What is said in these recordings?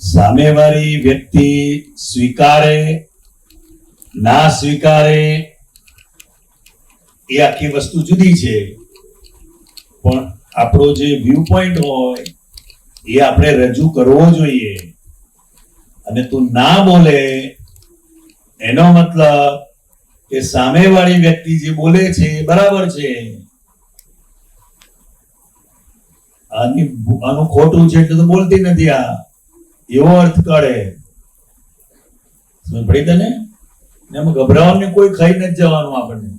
સામેવાળી વ્યક્તિ સ્વીકારે ના સ્વીકારે એ આખી વસ્તુ જુદી છે, પણ આપણો જે વ્યૂ પોઈન્ટ હોય એ આપણે રજૂ કરવો જોઈએ. અને તું ના બોલે એનો મતલબ કે સામેવાળી વ્યક્તિ જે બોલે છે એ બરાબર છે, આનું ખોટું છે એટલે તો બોલતી નથી, આ એવો અર્થ કાઢે. સમજ પડી તને? એમાં ગભરાવાનું કોઈ ખાઈ નથી જવાનું. આપણને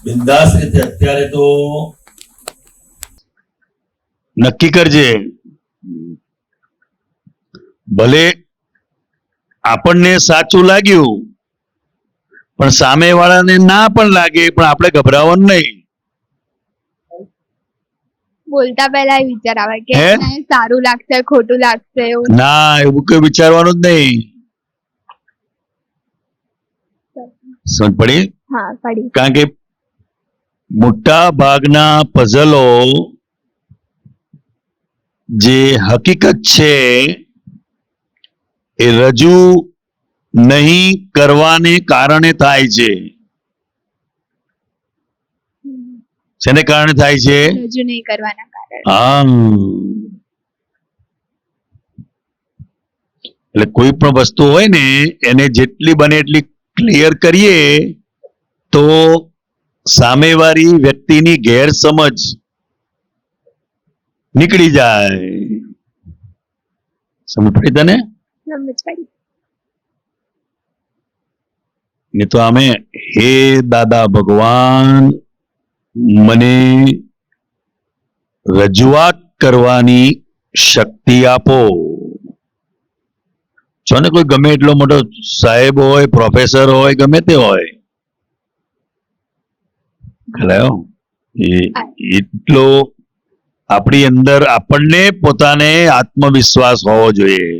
બિંદાસ રીતે અત્યારે તો નક્કી કરજે, ભલે આપણને સાચું લાગ્યું પણ સામે વાળાને ના પણ લાગે, પણ આપણે ગભરાવાનું નહીં. બોલતા પહેલા વિચાર આવે કે સારું લાગશે ખોટું લાગશે એવું ના, એવું કઈ વિચારવાનું જ નહીં. સમજ પડી? હા પડી. કારણ કે મોટા ભાગના પઝલો જે હકીકત છે એ રજૂ નહીં કરવાને કારણે થાય છે. શેને કારણે થાય છે? રજૂ નહીં કરવાના કારણે. હા, એટલે કોઈ પણ વસ્તુ હોય ને એને જેટલી બને એટલી ક્લિયર કરીએ તો સામેવાળી વ્યક્તિની ગેરસમજ નીકળી જાય. સમજ પડી તને? સમજ પડી. ને તો અમે હે દાદા ભગવાન મને રજૂઆત કરવાની શક્તિ આપો. છો ને કોઈ ગમે એટલો મોટો સાહેબ હોય, પ્રોફેસર હોય, ગમે તે હોય, એટલો આપણી અંદર આપણને પોતાને આત્મવિશ્વાસ હોવો જોઈએ.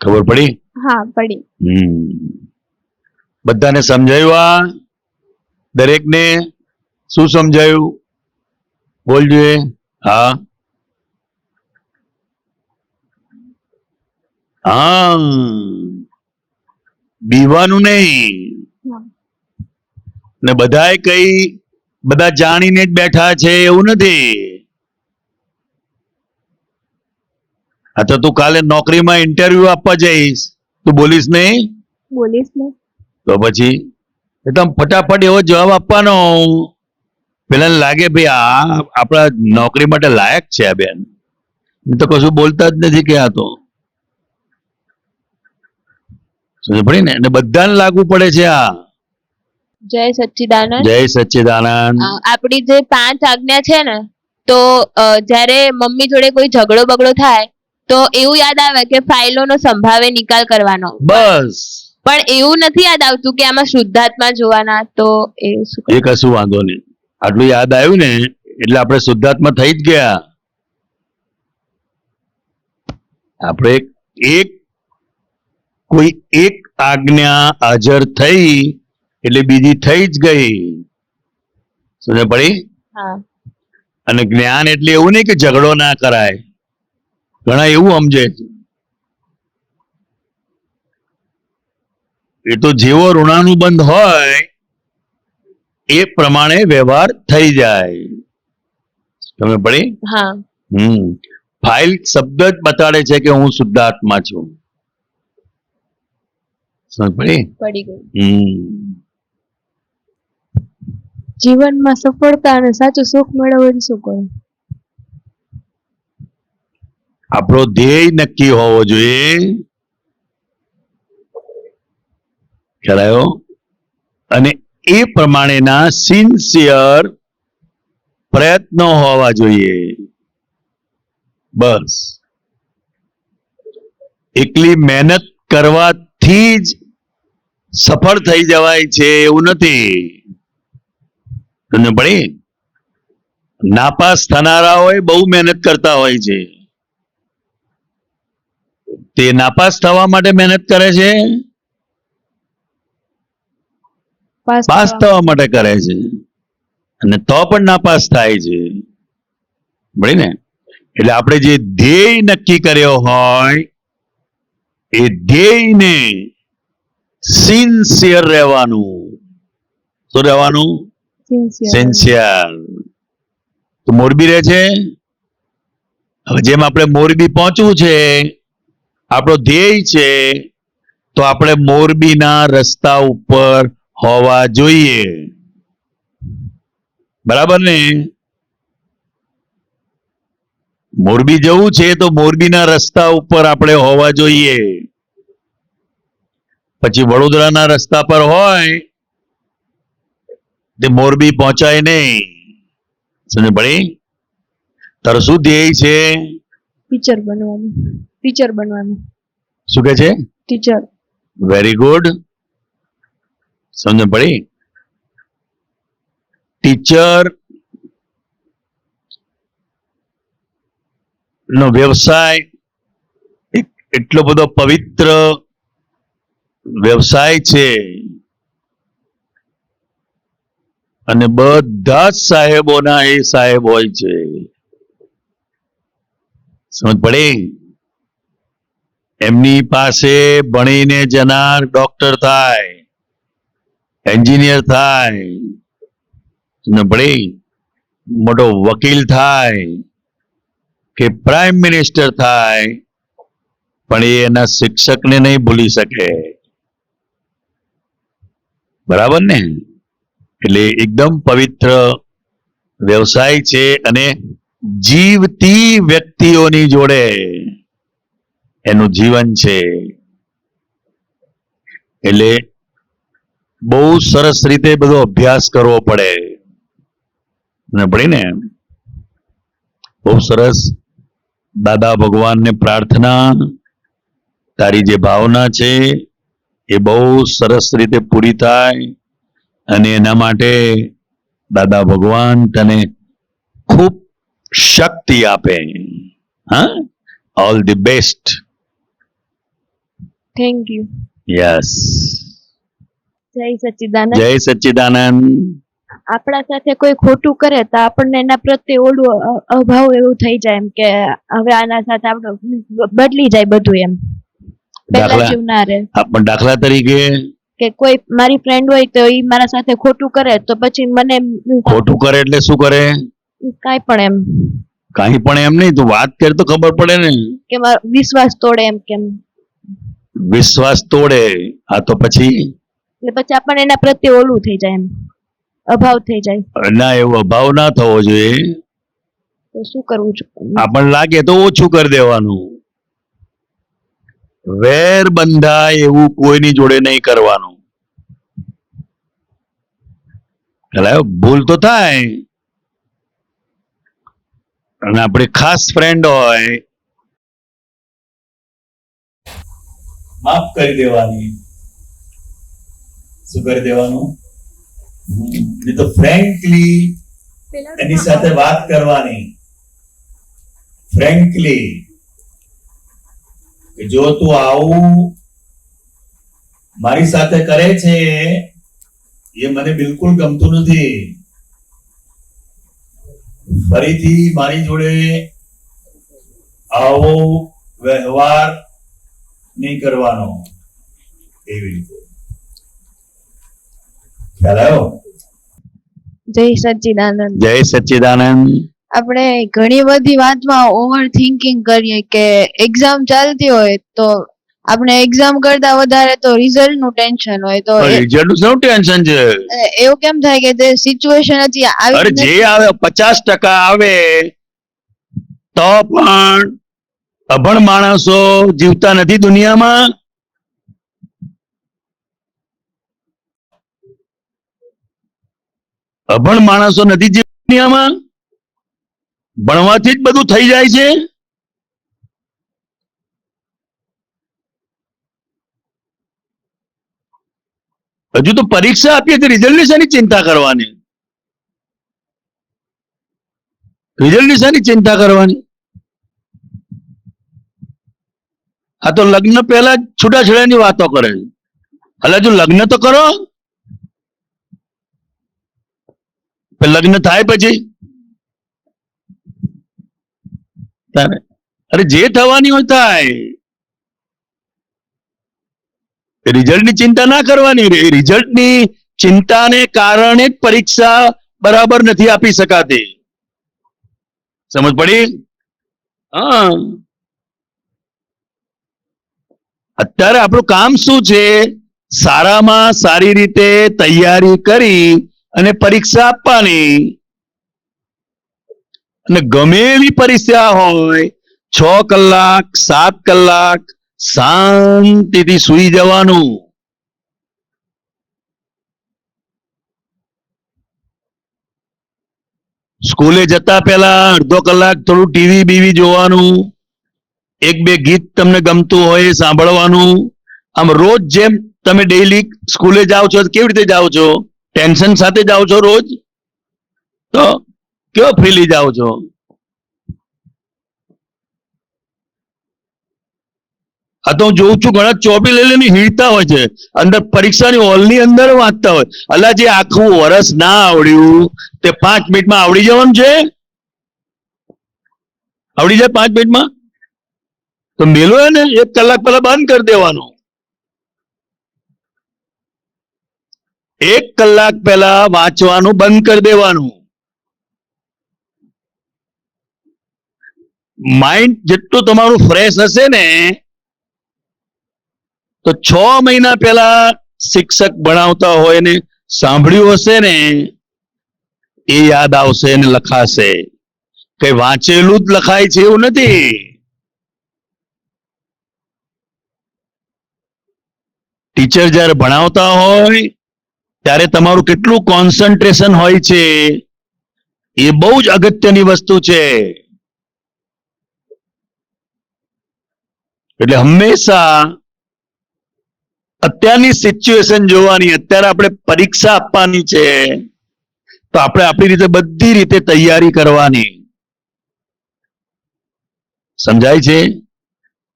ખબર પડી? હા પડી. બધાને સમજાયું? આ દરેકને શું સમજાયું? બોલજો. હા હા, બીવાનું નહીં. ને બધાય કઈ બધા જાણીને જ બેઠા છે એવું નથી. આ તો તું કાલે નોકરીમાં ઇન્ટરવ્યુ આપવા જઈશ, તું બોલીશ નહીં? બોલીશ ને. તો પછી એકદમ ફટાફટ એવો જવાબ આપવાનો, પેલા લાગે ભાઈ આ આપણા નોકરી માટે લાયક છે આ બેન. તો કશું બોલતા જ નથી કે આ તો પડી ને. અને બધાને લાગુ પડે છે આ. જય સચ્ચિદાનંદ. જય સચ્ચિદાનંદ. આપણી જે 5 આજ્ઞા છે ને, તો જ્યારે મમ્મી જોડે કોઈ ઝઘડો બગડો થાય તો એવું યાદ આવે કે ફાઇલોનો સંભાવે નિકાલ કરવાનો. બસ. પણ એવું નથી યાદ આવતું કે આમાં શુદ્ધાત્મા જોવાના. તો એ કશું વાંધો નહીં. આટલું યાદ આવ્યું ને એટલે આપણે શુદ્ધાત્મા થઈ જ ગયા. આપણે કોઈ એક આજ્ઞા હાજર થઈ એટલે બીજી થઈ જ ગઈ. સમજ પડી? અને જ્ઞાન એટલે એવું નહીં કે ઝઘડો ના કરાય. ઘણા એવું સમજે છે. એ તો જેવો ઋણાનુબંધ હોય એ પ્રમાણે વ્યવહાર થઈ જાય. તમે પડી? હા. ફાઇલ શબ્દ જ બતાડે છે કે હું શુદ્ધાત્મા છું. સમજ પડી? પડી ગઈ. જીવનમાં સફળતા અને સાચું સુખ મેળવવાનું શું કરે? આપણો ધ્યેય નક્કી હોવો જોઈએ. ખ્યાલ આવ્યો? અને એ પ્રમાણેના સિન્સિયર પ્રયત્નો હોવા જોઈએ. બસ. એકલી મહેનત કરવાથી જ સફળ થઈ જવાય છે એવું નથી. તમને પડી? નાપાસ થનારાઓ બહુ મહેનત કરતા હોય છે. તે નાપાસ થવા માટે મહેનત કરે છે? પાસ થવા માટે કરે છે અને તો પણ નાપાસ થાય છે. બરાબર ને? એટલે આપણે જે ધ્યેય નક્કી કર્યો હોય એ ધ્યેયને સિન્સિયર રહેવાનું. શું રહેવાનું? સિન્સિયર. તો મોરબી રહે છે. હવે જેમ આપણે મોરબી પહોંચવું છે, આપણો ધ્યેય છે, તો આપણે મોરબીના રસ્તા ઉપર હોવા જોઈએ. બરાબર ને? મોરબી જવું છે તો મોરબીના રસ્તા ઉપર આપણે હોવા જોઈએ. પછી વડોદરાના રસ્તા પર હોય તે મોરબી પહોંચાય નહીં. સમજ પડી? તારો શું ધ્યેય છે? ટીચર બનવાનું. શું કે છે? ટીચર. Very good. સમજ પડી? ટીચર નો વ્યવસાય એટલો બધો પવિત્ર વ્યવસાય છે અને બધા જ સાહેબોના એ સાહેબ હોય છે. સમજ પડી? એમની પાસે ભણીને જનાર ડોક્ટર થાય, એન્જિનિયર થાય, સમજ પડી? મોટો વકીલ થાય કે પ્રાઇમ મિનિસ્ટર થાય, પણ એ એના શિક્ષકને નહીં ભૂલી શકે. બરાબર ને? એટલે એકદમ પવિત્ર વ્યવસાય છે અને જીવતી વ્યક્તિઓની જોડે એનું જીવન છે. એટલે બહુ સરસ રીતે બધો અભ્યાસ કરવો પડે. ને બહુ સરસ. દાદા ભગવાનને પ્રાર્થના, તારી જે ભાવના છે એ બહુ સરસ રીતે પૂરી થાય અને એના માટે દાદા ભગવાન તને ખૂબ શક્તિ આપે. હા, all the best. Thank you. Yes. જય સચ્ચિદાનંદ. જય સચ્ચિદાનંદ. આપણા સાથે કોઈ ખોટું કરે તો આપણને એના પ્રત્યે ઓલું અભાવ એવું થઈ જાય એમ કે હવે આના સાથે આપણું બદલી જાય બધું એમ. પહેલા જેવું ના રહે. પણ દાખલા તરીકે કે કોઈ મારી ફ્રેન્ડ હોય તો ઈ મારા સાથે ખોટું કરે તો પછી મને ખોટું કરે એટલે શું કરે? કાંઈ પણ એમ. કાંઈ પણ એમ નહીં, તું વાત કર તો ખબર પડે ને. કે મારો વિશ્વાસ તોડે એમ કેમ. વિશ્વાસ તોડે. હા તો પછી એટલે પછી આપણને એના પ્રત્યે ઓલું થઈ જાય એમ, અભાવ થઈ જાય. ના, એવો અભાવ ના થવો જોઈએ. તો શું કરવું જોઈએ? આપણને લાગે તો ઓછું કરી દેવાનું. વેર બંધાય એવું કોઈની જોડે નહીં કરવાનું. ભૂલ તો થાય અને આપણે ખાસ ફ્રેન્ડ હોય માફ કરી દેવાની. શું કરી દેવાનું? નહીં તો ફ્રેન્કલી એની સાથે વાત કરવાની. ફ્રેન્કલી કે જો તું આવું મારી સાથે કરે છે એ મને બિલકુલ ગમતું નથી. ફરીથી મારી જોડે આવો વ્યવહાર નહીં કરવાનો. એવી રીતે. ખ્યાલ આવ્યો? જય સચ્ચિદાનંદ. જય સચ્ચિદાનંદ. આપણે ઘણી બધી વાતમાં ઓવર થિંકિંગ કરીએ કે એક્ઝામ ચાલતી હોય તો આપણે એક્ઝામ કરતા વધારે તો રિઝલ્ટ નું ટેન્શન હોય તો રિઝલ્ટ નું શું ટેન્શન છે? એવું કેમ થાય કે જે સિચ્યુએશન હતી અરે આવી જે આવે 50% આવે તો પણ અભણ માણસો જીવતા નથી દુનિયામાં. અભણ માણસો નથી જીવતા દુનિયામાં. ભણવાથી જ બધું થઈ જાય છે. હજુ તો પરીક્ષા આપીએ તો રિઝલ્ટની શાની ચિંતા કરવાની? રિઝલ્ટની શાની ચિંતા કરવાની? આ તો લગ્ન પહેલા છૂટાછેડાની વાતો કરે છે. એટલે જો લગ્ન તો કરો. લગ્ન થાય પછી તારે અરે જે થવાની હોય થાય. રિઝલ્ટની ચિંતા ના કરવાની. રિઝલ્ટની ચિંતાને કારણે જ પરીક્ષા બરાબર નથી આપી શકાતી. સમજ પડી? હા. અત્યારે આપણું કામ શું છે? સારામાં સારી રીતે તૈયારી કરી અને પરીક્ષા આપવાની. અને ગમે એવી પરીક્ષા હોય 6 કલાક 7 કલાક શાંતિથી સૂઈ જવાનું. સ્કૂલે જતા પહેલા અડધો કલાક થોડું ટીવી બીવી જોવાનું. 1-2 ગીત તમને ગમતું હોય એ સાંભળવાનું. આમ રોજ જેમ તમે ડેઈલી સ્કૂલે જાઓ છો કેવી રીતે જાઓ છો? ટેન્શન સાથે જાઓ છો રોજ? તો કેવો ફ્રીલી જાઓ છો? આ તો હું જોઉં છું ઘણા ચોપડી લઈ લઈને હીણતા હોય છે, અંદર પરીક્ષાની હોલની અંદર વાંચતા હોય. અલા જે આખું વર્ષ ના આવડ્યું તે 5 મિનિટમાં આવડી જવાનું છે? આવડી જાય 5 મિનિટમાં? તો મેલો ને 1 કલાક પહેલા બંધ કરી દેવાનું. 1 કલાક પહેલા વાંચવાનું બંધ કરી દેવાનું. માઇન્ડ જેટલું તમારું ફ્રેશ હશે ને તો 6 મહિના પહેલા શિક્ષક ભણાવતા હોય ને સાંભળ્યું હશે ને એ યાદ આવશે અને લખાશે. કઈ વાંચેલું જ લખાય છે એવું નથી. ટીચર જ્યારે ભણાવતા હોય ત્યારે તમારું કેટલું કોન્સન્ટ્રેશન હોય છે એ બહુ જ અગત્યની વસ્તુ છે. એટલે હંમેશા અત્યારની સિચ્યુએશન જોવાની. અત્યારે આપણે પરીક્ષા આપવાની છે તો આપણે આપણી રીતે બધી રીતે તૈયારી કરવાની. સમજાય છે?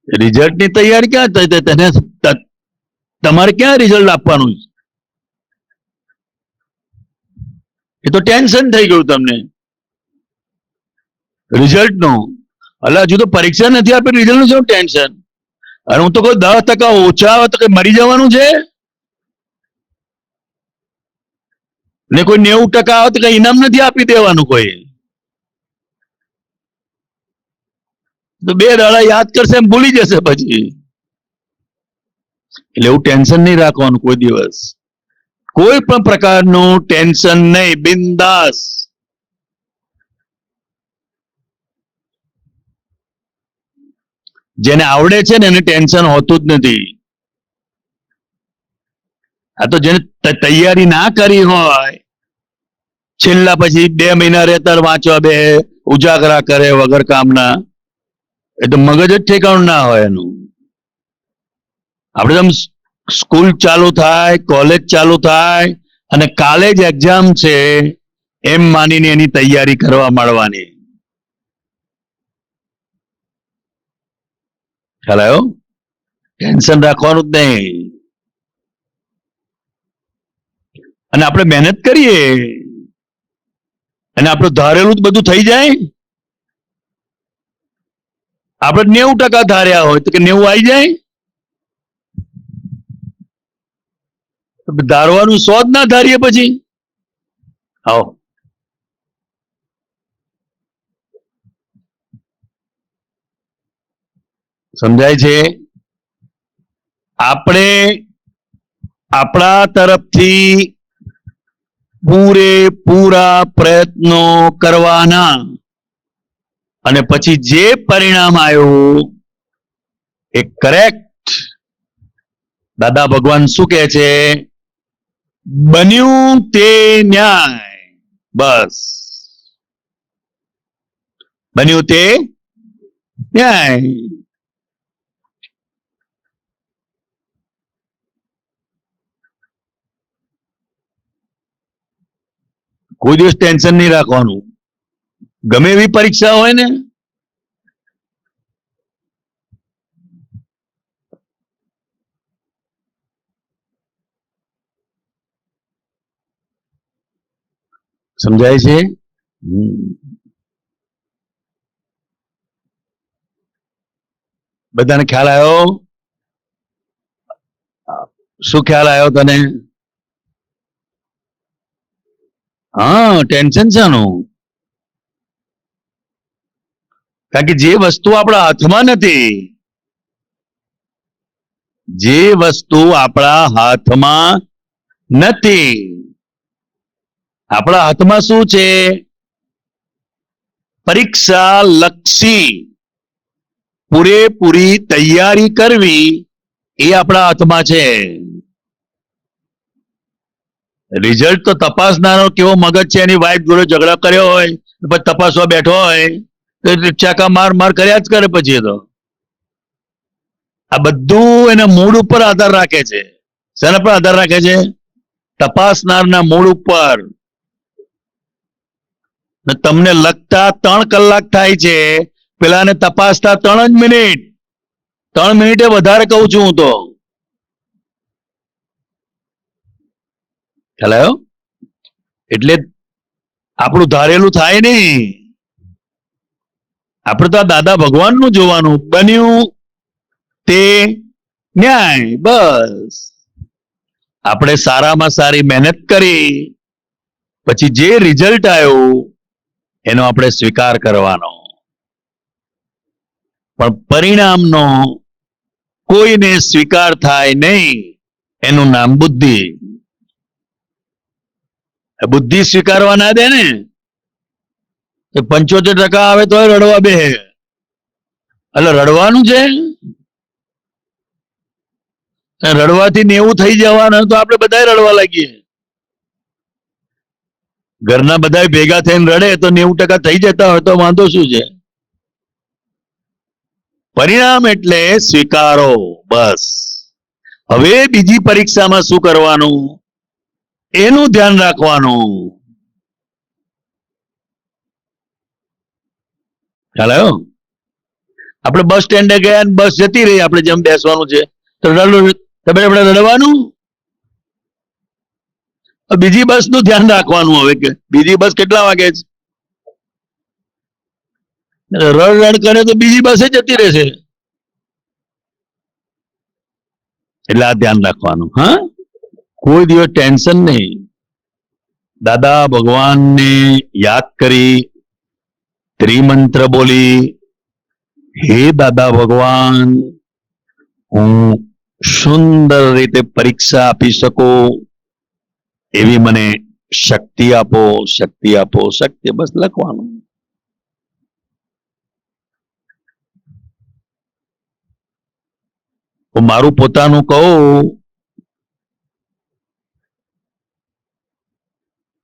રિઝલ્ટની તૈયારી ક્યાં થઈ? તેને તમારે ક્યાં રિઝલ્ટ આપવાનું? એ તો ટેન્શન થઈ ગયું તમને રિઝલ્ટનું. એટલે હજુ તો પરીક્ષા નથી આપી, રિઝલ્ટનું શું ટેન્શન? અને હું તો કોઈ 10% ઓછા આવે તો કઈ મરી જવાનું છે? ને કોઈ 90% આવે તો કઈ ઇનામ નથી આપી દેવાનું કોઈ. તો 2 દાડા યાદ કરશે એમ ભૂલી જશે પછી. એટલે એવું ટેન્શન નહીં રાખવાનું કોઈ દિવસ. કોઈ પણ પ્રકારનું ટેન્શન નહીં, બિંદાસ. જેને આવડે છે ને એને ટેન્શન હોતું જ નથી. આ તો જેને તૈયારી ના કરી હોય છેલ્લા પછી 2 મહિના રહેતા વાંચવા બે ઉજાગરા કરે વગર કામના, એ તો મગજ જ ઠેકાણું ના હોય એનું. આપણે તો સ્કૂલ ચાલુ થાય, કોલેજ ચાલુ થાય અને કાલે જ એક્ઝામ છે એમ માનીને એની તૈયારી કરવા માંડવાની. ખ્યાલ આવ્યો? ટેન્શન રાખવાનું જ નહીં. અને આપણે મહેનત કરીએ અને આપણું ધારેલું જ બધું થઈ જાય. આપણે 90% ધાર્યા હોય તો કે 90 આવી જાય? ધારવાનું 100 જ ના ધારીએ પછી. આવો સમજાય છે? આપણે આપણા તરફથી પૂરેપૂરા પ્રયત્નો કરવાના અને પછી જે પરિણામ આવ્યું એ કરેક્ટ. દાદા ભગવાન શું કહે છે? બન્યું તે ન્યાય. બસ બન્યું તે ન્યાય. કોઈ દિવસ ટેન્શન નહીં રાખવાનું. ગમે એવી પરીક્ષા હોય ને સમજાય છે? બધાને ખ્યાલ આવ્યો? શું ખ્યાલ આવ્યો તને? હા, ટેન્શન શાનું? કારણ કે જે વસ્તુ આપણા હાથમાં નથી, જે વસ્તુ આપણા હાથમાં નથી, આપણા હાથમાં શું છે? પરીક્ષા લક્ષી પૂરેપૂરી તૈયારી કરવી એ આપણા હાથમાં છે. રિઝલ્ટ તો તપાસનારો કેવો મગજ છે, એની વાઈફ જોડે ઝઘડા કર્યો હોય પછી તપાસવા બેઠો હોય તો ચાકા માર માર કર્યા જ કરે. પછી તો આ બધું એના મૂડ ઉપર આધાર રાખે છે. શેના પર આધાર રાખે છે? તપાસનારના મૂડ ઉપર. તમને લગતા 3 કલાક થાય છે, પેલાને તપાસતા 3 જ મિનિટ. 3 મિનિટે વધારે કહું છું હું તો. ખ્યાલ આવ્યો? એટલે આપણું ધારેલું થાય નહીં. આપણે તો આ દાદા ભગવાનનું જોવાનું. બન્યું તે ન્યાય. બસ આપણે સારામાં સારી મહેનત કરી, પછી જે રિઝલ્ટ આવ્યું એનો આપણે સ્વીકાર કરવાનો. પણ પરિણામનો કોઈને સ્વીકાર થાય નહીં. એનું નામ બુદ્ધિ. બુદ્ધિ સ્વીકારવા ના દે ને, 75% આવે તો રડવા બે. એટલે રડવાનું છે, રડવાથી 90 થઈ જવાના તો આપણે બધા રડવા લાગીએ. ઘરના બધા ભેગા થઈને રડે તો 90% થઈ જતા હોય તો વાંધો શું છે? પરિણામ એટલે સ્વીકારો. બસ. હવે બીજી પરીક્ષામાં શું કરવાનું એનું ધ્યાન રાખવાનું. ખ્યાલ આવ્યો? આપણે બસ સ્ટેન્ડે ગયા ને બસ જતી રહી, આપણે જેમ બેસવાનું છે તો આપણે રડવાનું? બીજી બસ નું ધ્યાન રાખવાનું. હવે કે બીજી બસ કેટલા વાગે છે, રડ રડ કરે તો બીજી બસે જતી રહેશે. એટલે આ ધ્યાન રાખવાનું. હા, કોઈ દિવસ ટેન્શન નહીં. દાદા ભગવાનને યાદ કરી, ત્રિમંત્ર બોલી, હે દાદા ભગવાન, હું સુંદર રીતે પરીક્ષા આપી શકું એવી મને શક્તિ આપો, શક્તિ આપો, શક્તિ. બસ લખવાનું. હું મારું પોતાનું કહું,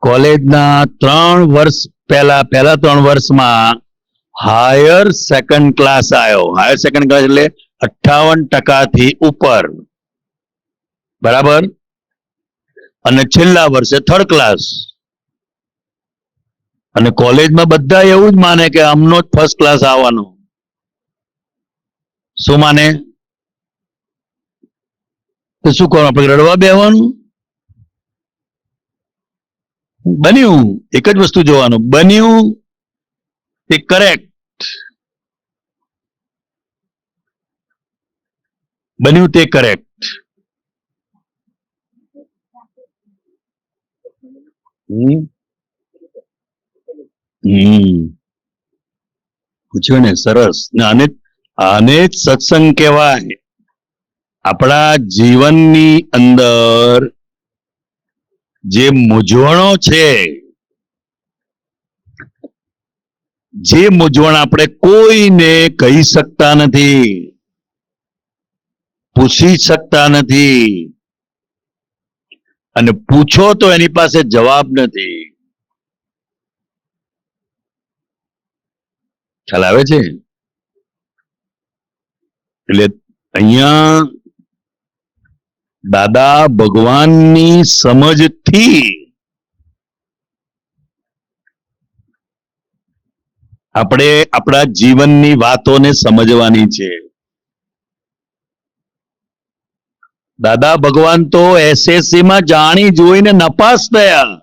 કોલેજના 3 વર્ષ પહેલા 3 વર્ષમાં હાયર સેકન્ડ ક્લાસ આવ્યો. હાયર સેકન્ડ ક્લાસ એટલે 58% ઉપર. બરાબર? અને છેલ્લા વર્ષે 3rd ક્લાસ. અને કોલેજમાં બધા એવું જ માને કે આમનો જ 1st ક્લાસ આવવાનો. શું માને? તો શું કરવાનું? આપણે રડવા બેહવાનું? બન્યું એક જ વસ્તુ જોવાનું, બન્યું તે કરેક્ટ. બન્યું તે કરેક્ટ. પૂછ્યું ને? સરસ. આને જ સત્સંગ કહેવાય. આપણા જીવનની અંદર જે મૂંઝવણો છે, જે મૂંઝવણ આપણે કોઈને કહી શકતા નથી, પૂછી શકતા નથી, અને પૂછો તો એની પાસે જવાબ નથી. ખ્યાલ આવે છે? એટલે અહીંયા દાદા ભગવાનની સમજથી આપણે આપણા જીવનની વાતોને સમજવાની છે. દાદા ભગવાન તો SSC માં જાણી જોઈને નપાસ થયા.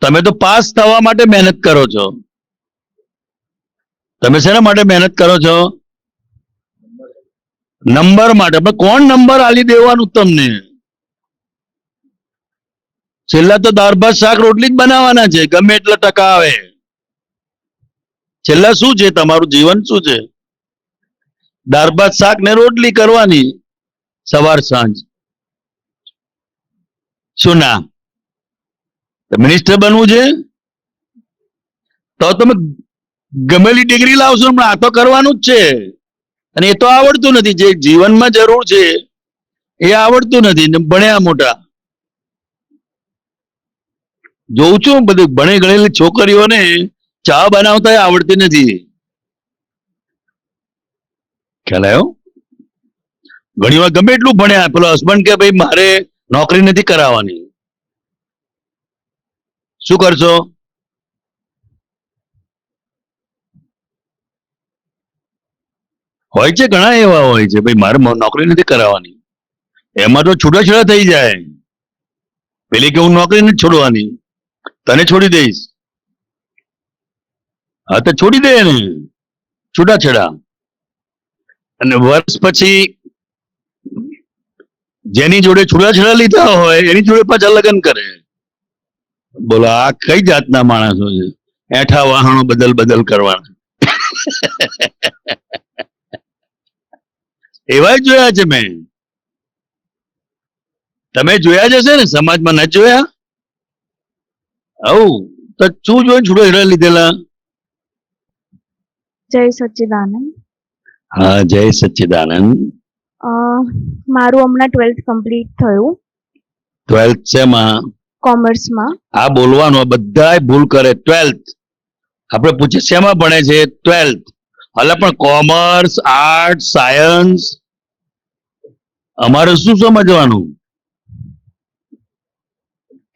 તમે તો પાસ થવા માટે મહેનત કરો છો. તમે શેના માટે મહેનત કરો છો? નંબર માટે. પણ કોણ નંબર આલી દેવાનું તમને? છેલ્લા તો દાળ ભાત શાક રોટલી જ બનાવવાના છે, ગમે એટલા ટકા આવે. છેલ્લા શું છે? તમારું જીવન શું છે? દાળ ભાત શાક ને રોટલી કરવાની સવાર સાંજ. શું ના? મિનિસ્ટર બનવું છે તો તમે ગમેલી ડિગ્રી લાવશો, પણ આ તો કરવાનું જ છે. અને એ તો આવડતું નથી. જે જીવનમાં જરૂર છે એ આવડતું નથી ને ભણ્યા મોટા. જોઉં છું બધી ભણી ગણેલી છોકરીઓને ચા બનાવતા આવડતી નથી. ખ્યાલ આવ્યો? ઘણી વાર ગમે એટલું ભણ્યા, પેલો હસબન્ડ કે ભાઈ મારે નોકરી નથી કરાવવાની, શું કરશો? હોય છે, ઘણા એવા હોય છે, ભાઈ મારે નોકરી નથી કરાવવાની. એમાં તો છૂટાછેડા થઈ જાય. પેલી કે હું નોકરી નથી છોડવાની, તને છોડી દઈશ. હા તો છોડી દે ને, છૂટાછેડા. અને વર્ષ પછી જેની જોડે છૂટાછેડા લીધા હોય એની જોડે પાછા લગ્ન કરે. બોલો આ કઈ જાતના માણસો છે? એઠા વાહણો બદલ બદલ કરવાના. એવા જ જોયા છે મેં. તમે જોયા જ હશે ને, સમાજમાં નથી જોયા? આવું તો શું જોઈને છૂટાછેડા લીધેલા? જય સચ્ચિદાનંદ. હા, જય સચ્ચિદાનંદ. મારું હમણાં 12th કમ્પ્લીટ થયું 12th શેમાં? કોમર્સમાં. આ બોલવાનું, આ બધાય ભૂલ કરે. 12th આપણે પૂછીએ શેમાં ભણે છે? 12th. એટલે પણ કોમર્સ, આર્ટ, સાયન્સ અમારે શું સમજવાનું?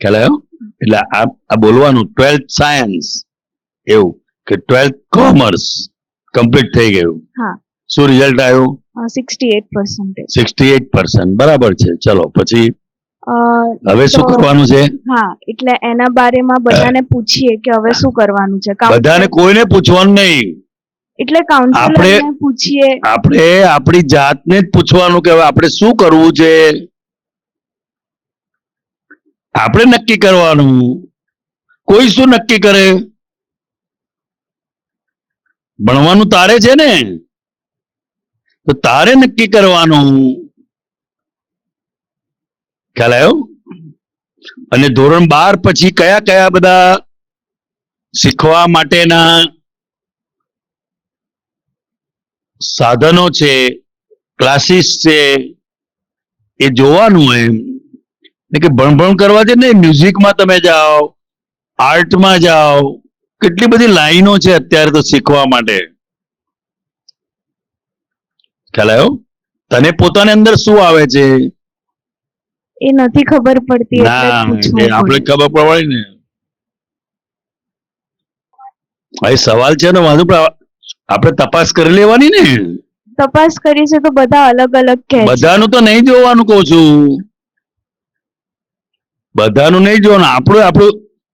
ખ્યાલ આવ્યો? એટલે આ બોલવાનું 12th સાયન્સ, એવું કે 12th કોમર્સ કમ્પ્લીટ થઈ ગયું. હા. શું રિઝલ્ટ આવ્યું? 68%. 68%. બરાબર છે. ચલો પછી હવે શું તો કરવાનું છે? હા, એટલે એના બારેમાં બધાને પૂછીએ કે હવે શું કરવાનું છે. બધાને કોઈને પૂછવાનું નહીં. એટલે કાઉન્સિલરને પૂછીએ. આપણે આપણી જાતને જ પૂછવાનું કે હવે આપણે શું કરવું છે. આપણે નક્કી કરવાનું. કોઈ શું નક્કી કરે? ભણવાનું તારે છે ને, તો તારે નક્કી કરવાનું. ખ્યાલ આવ્યો? અને ધોરણ 12 પછી કયા કયા બધા શીખવા માટેના સાધનો છે, ક્લાસીસ છે, એ જોવાનું. એમ કે ભણ કરવા છે ને, મ્યુઝિકમાં તમે જાઓ, આર્ટમાં જાઓ, કેટલી બધી લાઈનો છે અત્યારે તો શીખવા માટે. ખ્યાલ આવ્યો? તને પોતાની અંદર શું આવે છે એ નથી ખબર પડતી, એટલે ના, પૂછવું એ આપણે પડે. ખબર પડે ને. એ સવાલ છે ને, વાંધો આપણે તપાસ કરી લેવાની ને. તપાસ કરી છે તો બધા અલગ અલગ કહે છે. બધાનું તો નહીં જોવાનું કહું છું. બધાનું નહીં જોવાનું.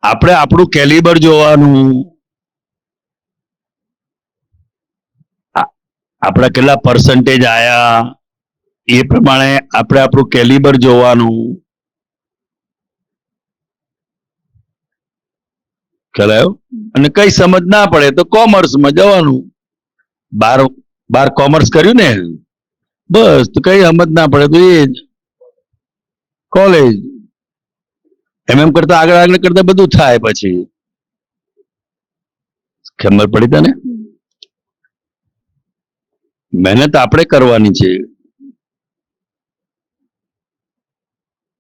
આપણે આપણું કેલિબર જોવાનું. આપણા કેટલા પર્સન્ટેજ આયા એ પ્રમાણે આપણે આપણું કેલિબર જોવાનું. ખ્યાલ આવ્યો? અને કઈ સમજ ના પડે તો કોમર્સમાં જવાનું. 12 કોમર્સ કર્યું ને, બસ તો કઈ સમજ ના પડે તો એ જ કોલેજ. એમ કરતા આગળ કરતા બધું થાય. પછી ખબર પડી તને? મહેનત આપણે કરવાની છે.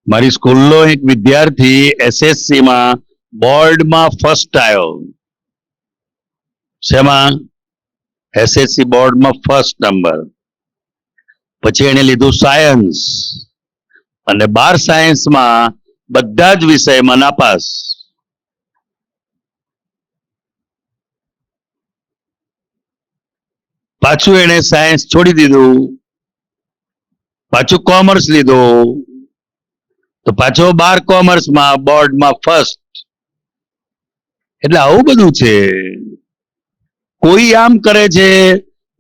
મારી સ્કૂલનો એક વિદ્યાર્થી SSC માં બોર્ડમાં ફર્સ્ટ આવ્યો. શેમાં? SSC બોર્ડમાં ફર્સ્ટ નંબર. પછી એને લીધું સાયન્સ, અને 12 સાયન્સમાં બધા જ વિષયમાં નાપાસ. પાછું એને સાયન્સ છોડી દીધું, પાછું કોમર્સ લીધું, તો પાછો 12 કોમર્સમાં બોર્ડમાં ફર્સ્ટ. એટલે આવું બધું છે. કોઈ આમ કરે છે,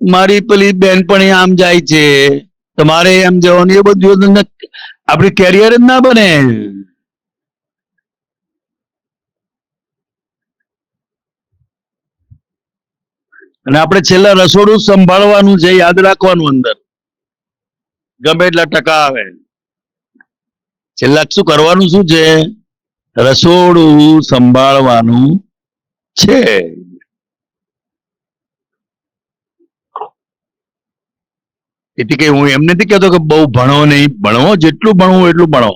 મારી પેલી બેનપણી આમ જાય છે, તમારે એમ જવાનું, એ બધું આપણી કેરિયર જ ના બને. અને આપણે છેલ્લા રસોડું સંભાળવાનું છે, યાદ રાખવાનું. અંદર ગમે એટલા ટકા આવે, છેલ્લા શું કરવાનું શું છે? રસોડું સંભાળવાનું છે. એટલે કે હું એમ નથી કહેતો કે બહુ ભણો નહીં, ભણવો જેટલું ભણવું એટલું ભણો,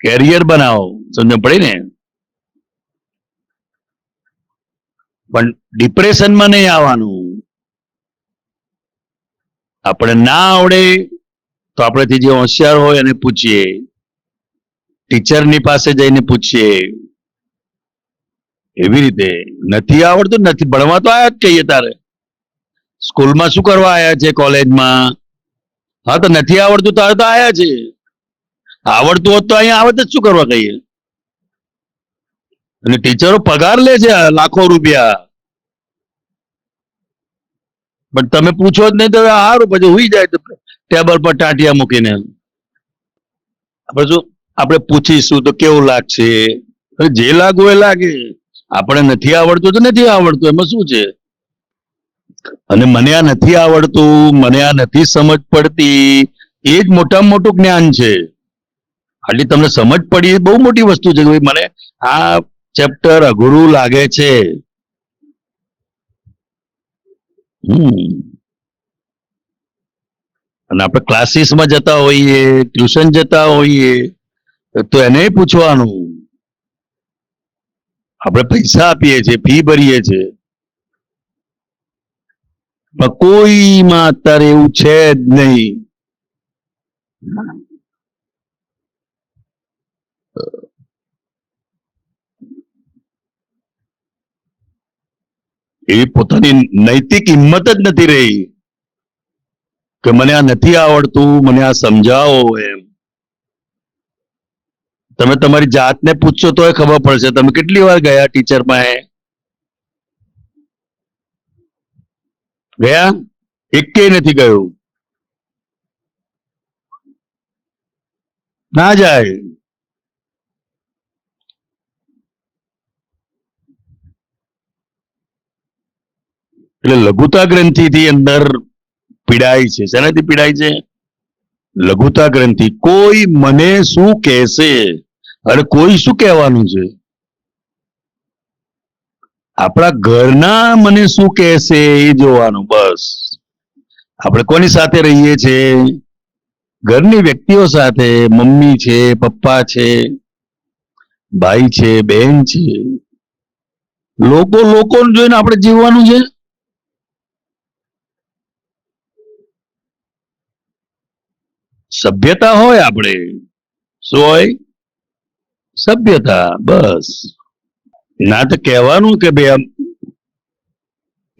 કેરિયર બનાવો, સમજ પડી ને? પણ ડિપ્રેશનમાં નહીં આવવાનું. આપણે ના આવડે તો આપણેથી જે હોશિયાર હોય એને પૂછીએ, ટીચરની પાસે જઈને પૂછીએ. એવી રીતે નથી આવડતું, નથી ભણવા તો આયા જ કહીએ. તારે સ્કૂલમાં શું કરવા આયા છે? કોલેજમાં. હા, તો નથી આવડતું તારે તો આયા છે. આવડતું હોત તો અહીંયા આવત જ શું કરવા કહીએ? અને ટીચરો પગાર લે છે લાખો રૂપિયા, પણ તમે પૂછો જ નહીં તો સારું, પછી હુઈ જાય તો ટેબલ પર ટાંટિયા મૂકીને. આપણે શું આપણે પૂછીશું તો કેવું લાગશે? જે લાગવું એ લાગે. આપણે નથી આવડતું તો નથી આવડતું, એમાં શું છે? અને મને આ નથી આવડતું, મને આ નથી સમજ પડતી, એ જ મોટામાં મોટું જ્ઞાન છે. આટલી તમને સમજ પડી એ બહુ મોટી વસ્તુ છે. મને આ ચેપ્ટર અઘરું લાગે છે. અને આપણે ક્લાસીસમાં જતા હોઈએ, ટ્યુશન જતા હોઈએ, તો એને પૂછવાનું. આપણે પૈસા આપીએ છીએ, ફી ભરીએ છીએ, પણ કોઈમાં અત્યારે એવું છે જ નહીં. એવી પોતાની નૈતિક હિંમત જ નથી રહી કે મને આ નથી આવડતું, મને આ સમજાવો. એમ તમે તમારી જાતને પૂછશો તોય ખબર પડશે. તમે કેટલી વાર ગયા ટીચર પાસે? ગયા? એકેય નથી ગયું. ના જાય. એટલે લઘુતા ગ્રંથિથી અંદર પીડાય છે. શેનાથી પીડાય છે? લઘુતા ગ્રંથિ. કોઈ મને શું કહેશે અને કોઈ શું કહેવાનું છે? આપણા ઘરના મને શું કહેશે એ જોવાનું. બસ આપણે કોની સાથે રહીએ છીએ? ઘરની વ્યક્તિઓ સાથે. મમ્મી છે, પપ્પા છે, ભાઈ છે, બહેન છે. લોકોને જોઈને આપણે જીવવાનું છે. સભ્યતા હોય આપણે. શું હોય? સભ્યતા. બસ. ના તો કહેવાનું કે ભાઈ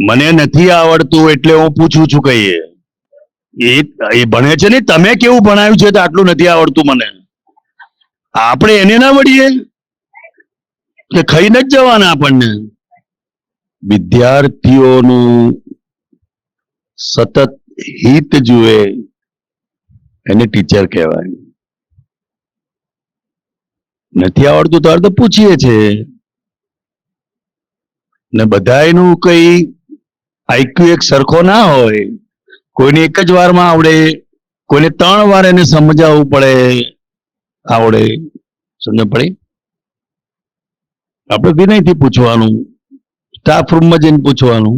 મને નથી આવડતું એટલે હું પૂછું છું કહીએ. એ ભણે છે ને, તમે કેવું ભણાવ્યું છે તો આટલું નથી આવડતું મને? આપણે એને ના વળીએ કે ખાઈને જ જવાના આપણને. વિદ્યાર્થીઓનું સતત હિત જુએ એને ટીચર કહેવાય. નથી આવડતું તો તો પૂછીએ છે. ને બધાયનું કઈ આઈક્યુ એક સરખો ના હોય. કોઈને એક જ વારમાં આવડે, કોઈને 3 વાર એને સમજાવવું પડે આવડે. સમજ પડી? આપણે વિનયથી પૂછવાનું, સ્ટાફ રૂમમાં જઈને પૂછવાનું.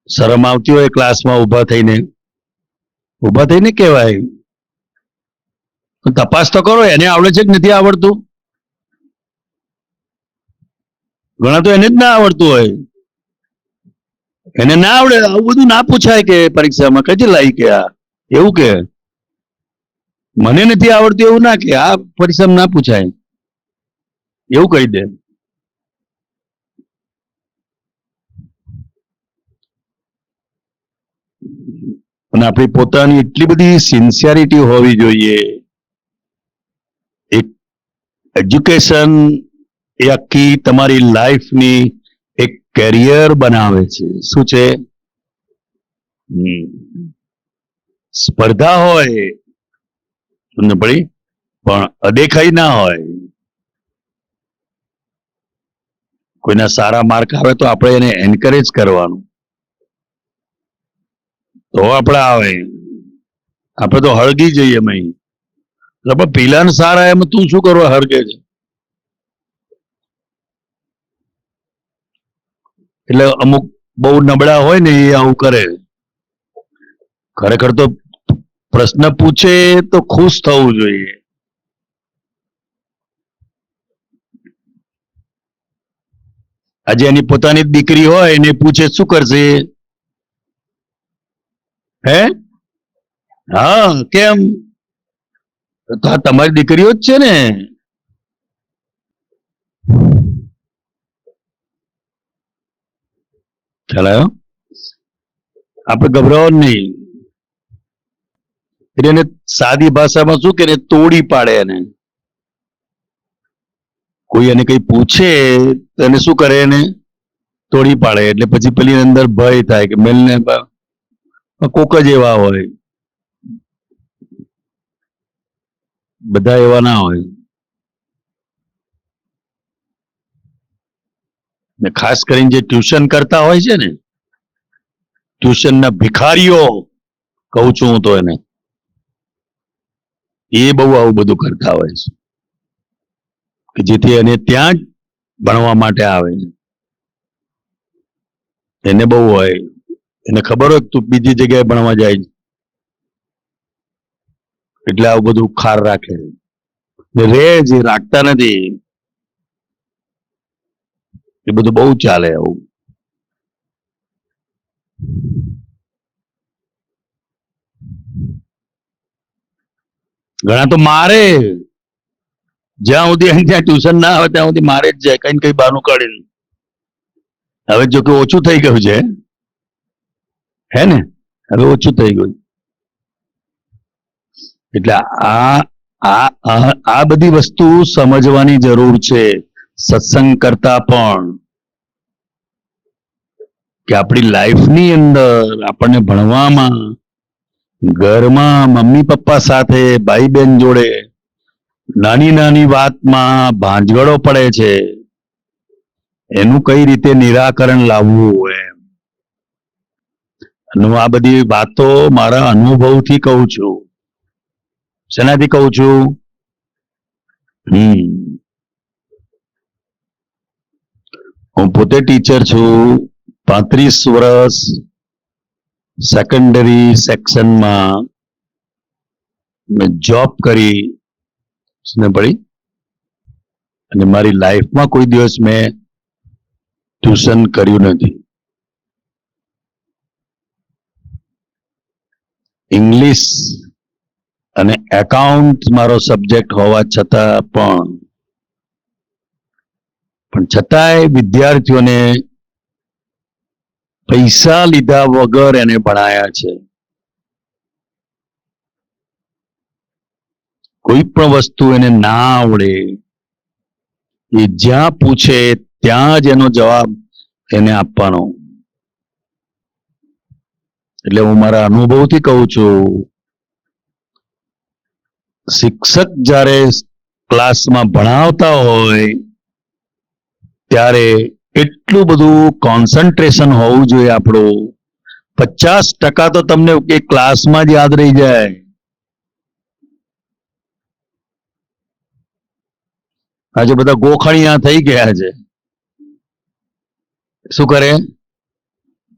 શરમ આવતી હોય ક્લાસમાં ઊભા થઈને કહેવાય. તપાસ તો કરો, એને આવડે છે કે નથી આવડતું? ઘણા તો એને જ ના આવડતું હોય. એને ના આવડે, આવું બધું ના પૂછાય કે પરીક્ષામાં કઈ લાવી કે આ એવું કે મને નથી આવડતું એવું ના કે આ પરીક્ષામાં ના પૂછાય, એવું કહી દે. અને આપણી પોતાની એટલી બધી સિન્સિયરિટી હોવી જોઈએ. એક એજ્યુકેશન એ આખી તમારી લાઈફની એક કેરિયર બનાવે છે. શું છે? સ્પર્ધા હોય તમને પડી, પણ અદેખાઈ ના હોય. કોઈના સારા માર્ક આવે તો આપણે એને એન્કરેજ કરવાનું, તો આપણે આવે. આપણે તો હળગી જઈએ મહી, એટલે પેલાને સારા એમ તું શું કરવા હળગે છે? એટલે અમુક બહુ નબળા હોય ને એ આવું કરે. ખરેખર તો પ્રશ્ન પૂછે તો ખુશ થવું જોઈએ. આજે એની પોતાની દીકરી હોય એને પૂછે શું કરશે? હે? હા, કેમ? તો આ તમારી દીકરીઓ જ છે ને. ખ્યાલ આવ્યો? આપણે ગભરાવાનું નહીં. એટલે એને સાદી ભાષામાં શું કે તોડી પાડે. એને કોઈ એને કઈ પૂછે તો એને શું કરે? એને તોડી પાડે. એટલે પછી પેલી અંદર ભય થાય કે મેલને કોક જ એવા હોય, બધા એવા ના હોય. ને ખાસ કરીને જે ટ્યુશન કરતા હોય છે ને, ટ્યુશનના ભિખારીઓ કહું છું હું તો એને, એ બહુ આવું બધું કરતા હોય છે કે જેથી એને ત્યાં જ ભણવા માટે આવે. એને બહુ હોય, એને ખબર હોય તું બીજી જગ્યાએ ભણવા જાય, એટલે આવું બધું ખાર રાખે. રે જે રાખતા નથી, એ બધું બહુ ચાલે આવું. ઘણા તો મારે, જ્યાં સુધી ત્યાં ટ્યુશન ના આવે ત્યાં સુધી મારે જ જાય, કઈ કઈ બહાનું કાઢીને. હવે જો કે ઓછું થઈ ગયું છે, હે ને? હવે ઓછું થઈ ગયું. એટલે આ બધી વસ્તુ સમજવાની જરૂર છે સત્સંગ કરતા પણ, કે આપણી લાઈફની અંદર આપણને ભણવામાં, ઘરમાં મમ્મી પપ્પા સાથે, ભાઈ બહેન જોડે નાની નાની વાતમાં ભાંજગડો પડે છે, એનું કઈ રીતે નિરાકરણ લાવવું એમ. હું આ બધી વાતો મારા અનુભવથી કહું છું. શેનાથી કહું છું? હું પોતે ટીચર છું. 35 વર્ષ સેકન્ડરી સેક્શનમાં મેં જોબ કરી પડી, અને મારી લાઈફમાં કોઈ દિવસ મેં ટ્યુશન કર્યું નથી. ઇંગ્લિશ અને એકાઉન્ટ મારો સબ્જેક્ટ હોવા છતાં પણ છતાંય વિદ્યાર્થીઓને પૈસા લીધા વગર એને ભણાયા છે. કોઈ પણ વસ્તુ એને ના આવડે, એ જ્યાં પૂછે ત્યાં જ એનો જવાબ એને આપવાનો. એટલે હું મારા અનુભવથી કહું છું, શિક્ષક જ્યારે ક્લાસમાં ભણાવતા હોય ત્યારે એટલું બધું કોન્સન્ટ્રેશન હોવું જોઈએ આપણું. 50% તો તમને એ ક્લાસમાં જ યાદ રહી જાય. આજે બધા ગોખણિયા થઈ ગયા છે. શું કરે?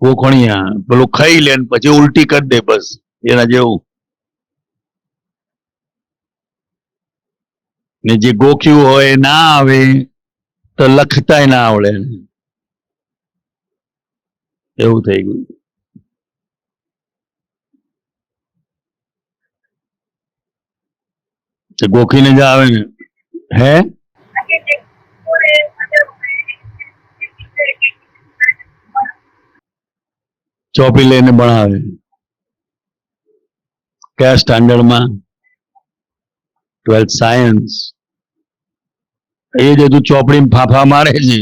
ગોખણિયા. પેલું ખાઈ લે પછી ઉલટી કરી દે, બસ એના જેવું. ને જે ગોખ્યું હોય ના આવે તો લખતાય ના આવડે, એવું થઈ ગયું. ગોખીને જ આવે ને. હે? ચોપી લઈને ભણાવે. કયા સ્ટાન્ડર્ડમાં? 12th science. એ જ તું ચોપડીમાં ફાફા મારે છે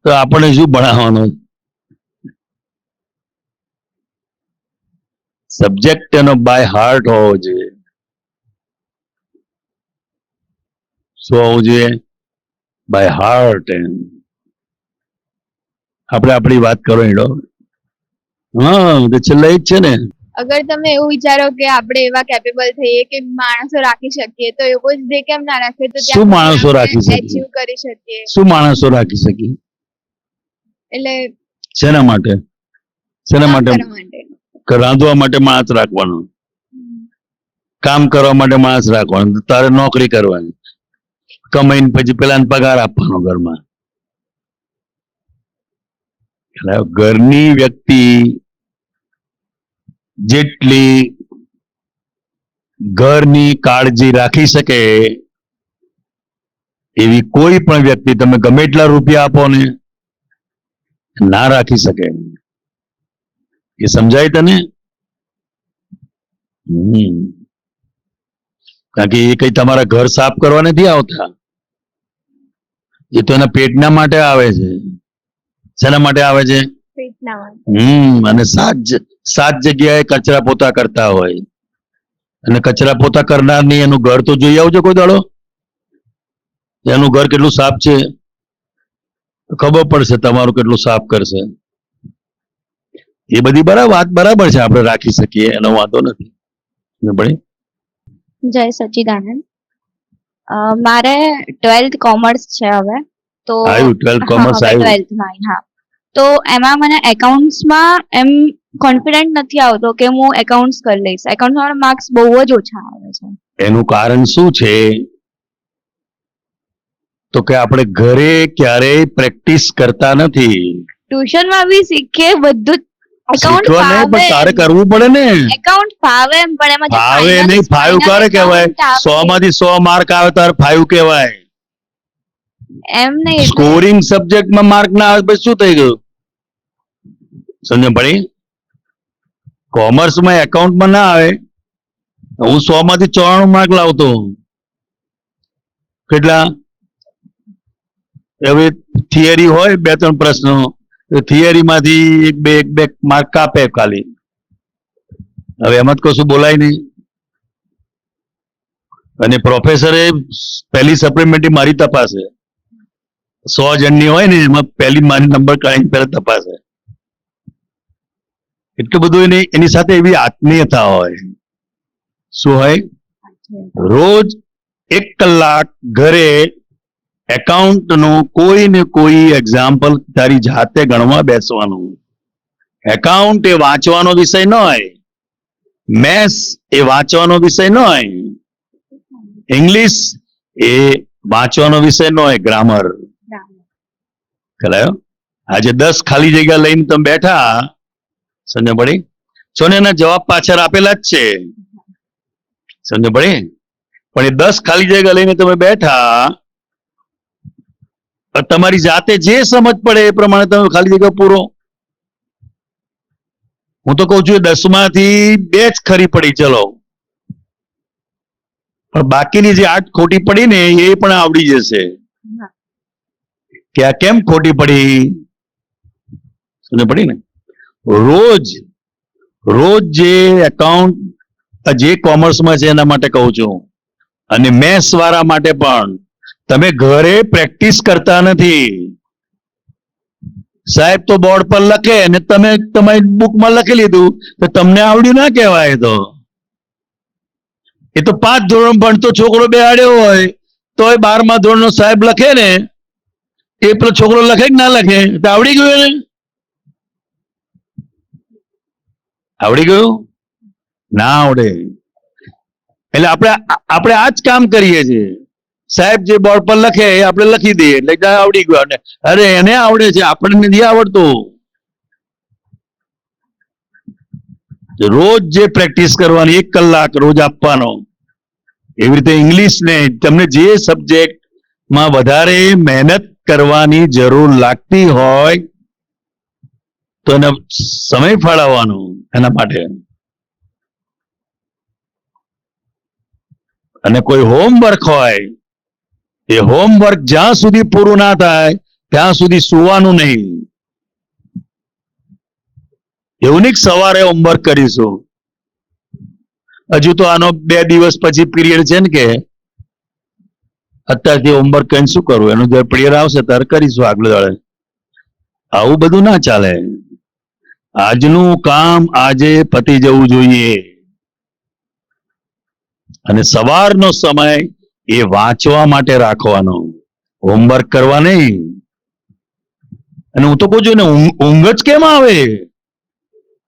તો આપણને શું ભણાવવાનું? સબ્જેક્ટ એનો બાય હાર્ટ હોવો જોઈએ. શું હોવું જોઈએ? By heart. આપણે આપણી વાત કરો એડો. હા, તો છેલ્લે જ છે ને. અગર તમે એવું વિચારો કે આપણે એવા કેપેબલ થઈએ કે માણસો રાખી શકીએ તો એવો જ ધ્યેય કેમ ના રાખીએ? તો શું માણસો રાખી શકીએ? અચીવ કરી શકીએ. શું માણસો રાખી શકીએ? એટલે શેના માટે? શેના કામ માટે? કરવા માટે. કે રાંધવા માટે માણસ રાખવાનો, કામ કરવા માટે માણસ રાખવાનો, તારે નોકરી કરવાની, કમાઈને પછી પેલાને પગાર આપવાનો ઘરમાં. એટલે ઘરની વ્યક્તિ જેટલી ઘરની કાળજી રાખી શકે એવી કોઈ પણ વ્યક્તિ તમે ગમે એટલા રૂપિયા આપો ને ના રાખી શકે. એ સમજાય તને? કારણ કે એ કઈ તમારા ઘર સાફ કરવા નથી આવતા, એ તો એના પેટના માટે આવે છે. શેના માટે આવે છે? પેટના માટે. અને સાત જગ્યાએ કચરા પોતા કરતા હોય, અને કચરા પોતા કરનાર ની એનું ઘર તો જોઈ આવજો કોઈ દાડો, એનું ઘર કેટલું સાફ છે ખબર પડશે તમારું કેટલું સાફ કરશે. એ બધી વાત બરાબર છે, આપણે રાખી શકીએ, એનો વાંધો નથી. ભાઈ જય સચ્ચિદાનંદ. મારે 12th કોમર્સ છે હવે, તો આવ્યું 12th કોમર્સ આવ્યું. 12th માં, હા. તો એમાં મને એકાઉન્ટ્સમાં એમ કોન્ફિડન્ટ નથી આવતો કે હું એકાઉન્ટ્સ કરી લઈશ. એકાઉન્ટ્સમાં માર્ક્સ બહુ જ ઓછા આવે છે. એનું કારણ શું છે? તો કે આપણે ઘરે ક્યારેય પ્રેક્ટિસ કરતા નથી. ટ્યુશનમાં બી શીખીએ બધું જ. એકાઉન્ટ શીખવા નહીં, પણ તારે કરવું પડે ને. એકાઉન્ટ ફાવે એમ, પણ એમાં જે ફાવે નહીં, ફાઈવ કરે કહેવાય. 100 માંથી 100 માર્ક આવે તારે ફાઈવ કહેવાય. એમ નહીં. સ્કોરિંગ સબ્જેક્ટમાં માર્ક ના આવે પછી શું થઈ ગયું? સમજ પડી? કોમર્સમાં એકાઉન્ટમાં ના આવે. હું 100 માંથી 94 માર્ક લાવતો. કેટલા? હવે થિયરી હોય 2-3 પ્રશ્નો, થિયરી માંથી એક બે માર્ક કાપે ખાલી. હવે એમાં જ કશું બોલાય નહીં. અને પ્રોફેસરે પહેલી સપ્લિમેન્ટરી મારી તપાસે, 100 જણની હોય ને એમાં પહેલી મારી નંબર કાઢીને પહેલા તપાસે. એટલું બધું એની સાથે એવી આત્મીયતા હોય. શું હોય? રોજ 1 કલાક ઘરે એકાઉન્ટ નું કોઈ ને કોઈ એક્ઝામ્પલ તારી જાતે ગણવા બેસવાનું. એકાઉન્ટ એ વાંચવાનો વિષય ન હોય, મેથ્સ એ વાંચવાનો વિષય ન હોય, ઇંગ્લિશ એ વાંચવાનો વિષય ન હોય, ગ્રામર. કલાયો? આજે 10 ખાલી જગ્યા લઈને તમે બેઠા, સમજ પડી? છો ને એના જવાબ પાછળ આપેલા જ છે, સમજ પડી? પણ એ 10 ખાલી જગ્યા લઈને તમે બેઠા, તમારી જાતે જે સમજ પડે એ પ્રમાણે તમે ખાલી જગ્યા પૂરો. હું તો કઉ છું 10 માંથી 2 જ ખરી પડી, ચલો, પણ બાકીની જે 8 ખોટી પડી ને એ પણ આવડી જશે. કે આ કેમ ખોટી પડી? સમજ પડી ને? રોજ જે એકાઉન્ટ જે કોમર્સમાં છે એના માટે કહું છું, અને મેથ્સ વાળા માટે પણ, તમે ઘરે પ્રેક્ટિસ કરતા નથી. સાહેબ તો બોર્ડ પર લખે અને તમે તમારી બુકમાં લખી લીધું તો તમને આવડ્યું ના કહેવાય. એ તો 5 ધોરણ ભણતો છોકરો બેહાડ્યો હોય તો 12મા ધોરણનો સાહેબ લખે ને, એ પેલો છોકરો લખે કે ના લખે? તો આવડી ગયું ને? આવડી ગયું? ના આવડે. એટલે આપણે આ જ કામ કરીએ છીએ. સાહેબ જે બોર્ડ પર લખે એ આપણે લખી દઈએ એટલે આવડી ગયું. અરે એને આવડે છે, આપણને નથી આવડતું. રોજ જે પ્રેક્ટિસ કરવાની 1 કલાક રોજ આપવાનો. એવી રીતે ઇંગ્લિશ ને તમને જે સબ્જેક્ટમાં વધારે મહેનત કરવાની જરૂર લાગતી હોય તો એને સમય ફાળવવાનો એના માટે. અને કોઈ હોમવર્ક હોય એ હોમવર્ક જ્યાં સુધી પૂરું ના થાય ત્યાં સુધી સુવાનું નહીં. એવું નહીં કે સવારે હોમવર્ક કરીશું, હજુ તો આનો 2 દિવસ પછી પીરિયડ છે ને, કે અત્યારથી હોમવર્ક કરીને શું કરવું, એનું જે પીરિયડ આવશે ત્યારે કરીશું આગળ દાડે. આવું બધું ના ચાલે. આજનું કામ આજે પતી જવું જોઈએ, અને સવારનો સમય એ વાંચવા માટે રાખવાનો, હોમવર્ક કરવા નહીં. અને હું તો કહું છું ને, ઊંઘ જ કેમ આવે?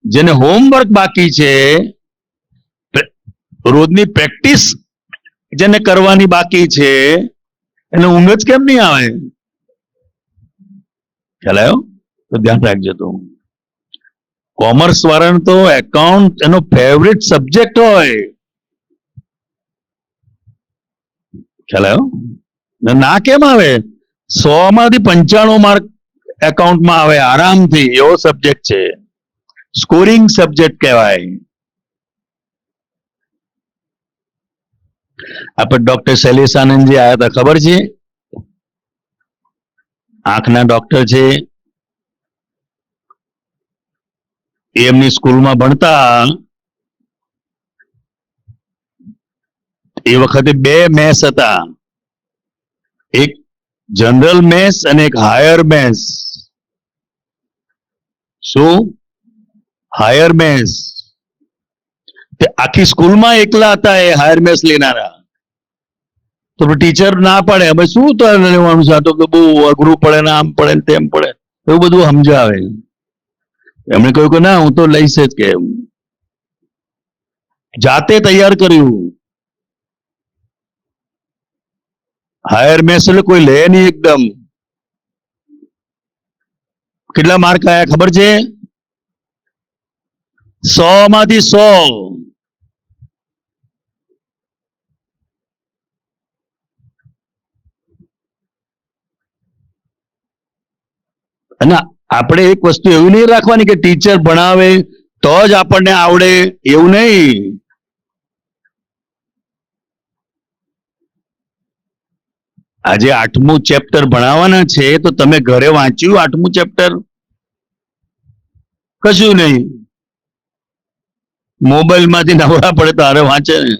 જેને હોમવર્ક બાકી છે, રોજની પ્રેક્ટિસ જેને કરવાની બાકી છે, એને ઊંઘ જ કેમ નહીં આવે? ખ્યાલ આવ્યો? તો ધ્યાન રાખજો. તો કોમર્સ વાળાને તો એકાઉન્ટ એનો ફેવરિટ સબ્જેક્ટ હોય. ખ્યાલ આવ્યો? ના કેમ આવે? 100 માંથી 95 માર્ક એકાઉન્ટમાં આવે આરામથી. એવો સબ્જેક્ટ છે, સ્કોરિંગ સબ્જેક્ટ કહેવાય. આપણે ડોક્ટર શૈલેષ આનંદજી આવ્યા હતા, ખબર છે? આંખના ડોક્ટર છે. એમની સ્કૂલમાં ભણતા એ વખતે 2 મેસ હતા, એક જનરલ મેસ અને એક હાયર મેસ. શું? હાયર મેસ. તે આખી સ્કૂલમાં એકલા હતા એ હાયર મેસ લેનારા. તો ટીચર ના પડે, હવે શું તો લેવાનું છે, તો બહુ અઘરું પડે ને, આમ પડે ને તેમ પડે, એવું બધું સમજાવે. એમણે કહ્યું કે ના, હું તો લઈશ જ. કે જાતે તૈયાર કર્યું. હાયર મેસ એટલે કોઈ લે નહીં એકદમ. કેટલા માર્ક આવ્યા ખબર છે? 100 માંથી 100. અને આપણે એક વસ્તુ એવું નહીં રાખવાની કે ટીચર ભણાવે તો જ આપણને આવડે, એવું નહીં. આજે 8મું ચેપ્ટર ભણાવવાના છે, તો તમે ઘરે વાંચ્યું 8મું ચેપ્ટર? કશું નહીં. મોબાઈલ માંથી નવરા પડે તારે વાંચે ને.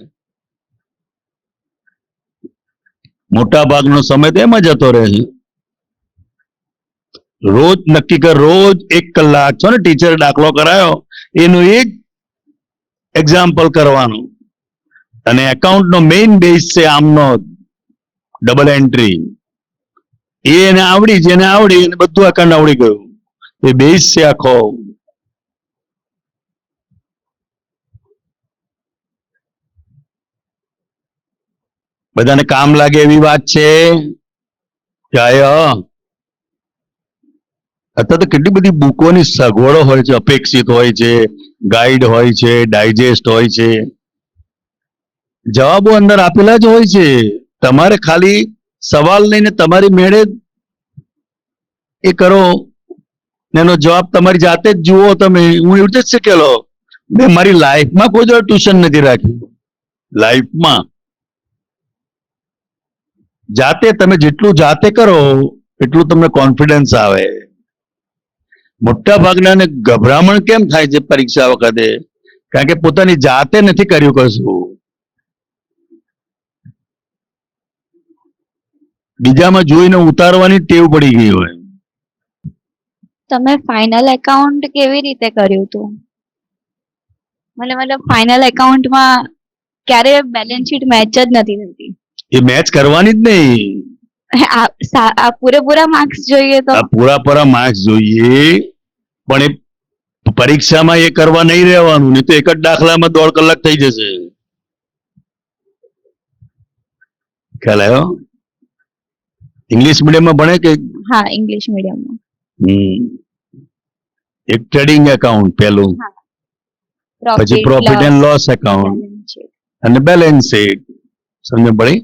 મોટા ભાગનો સમય તો એમ જ જતો રહે છે. રોજ નક્કી કર, રોજ 1 કલાક છો ને, ટીચર દાખલો કરાયો એનું એક એક્ઝામ્પલ કરવાનું. અને એકાઉન્ટનો મેઇન બેઝ છે આમનો ડબલ એન્ટ્રી. એને આવડી, જેને આવડી એને બધું એકાઉન્ટ આવડી ગયું. એ બેઝ છે આખો. બધાને કામ લાગે એવી વાત છે. અત્યારે તો કેટલી બધી બુકોની સગવડો હોય છે, અપેક્ષિત હોય છે, ગાઈડ હોય છે, ડાયજેસ્ટ હોય છે, જવાબો અંદર આપેલા જ હોય છે. તમારે ખાલી સવાલ લઈને તમારી મેળે એ કરો, એનો જવાબ તમારી જાતે જ જુઓ. તમે, હું એવી રીતે જ શીખેલો. મેં મારી લાઈફમાં કોઈ જો ટ્યુશન નથી રાખ્યું. લાઈફમાં જાતે તમે જેટલું જાતે કરો એટલું તમને કોન્ફિડન્સ આવે. મોટા ભાગના ગભરામણ કેમ થાય છે પરીક્ષા વખતે? કારણ કે પોતાની જાતે નથી કર્યું કશું, બીજામાં જોઈને ઉતારવાની ટેવ પડી ગઈ હોય. તમે ફાઇનલ એકાઉન્ટ કેવી રીતે કર્યું હતું? મતલબ ફાઇનલ એકાઉન્ટમાં ક્યારે બેલેન્સ શીટ મેચ જ નથી થતી. એ મેચ કરવાની જ નહીં. આ પૂરેપૂરા માર્ક્સ જોઈએ તો? પૂરા માર્ક્સ જોઈએ, પણ એ પરીક્ષામાં એ કરવા નહીં રહેવાનું, નહીં તો એક જ દાખલામાં 1.5 કલાક થઈ જશે. ખ્યાલ આવ્યો? ઇંગ્લિશ મીડિયમમાં ભણે કે? હા, ઇંગ્લિશ મીડિયમમાં. એક ટ્રેડિંગ એકાઉન્ટ પેલું, પછી પ્રોફિટ એન્ડ લોસ એકાઉન્ટ અને બેલેન્સ શીટ. સમજ પડી?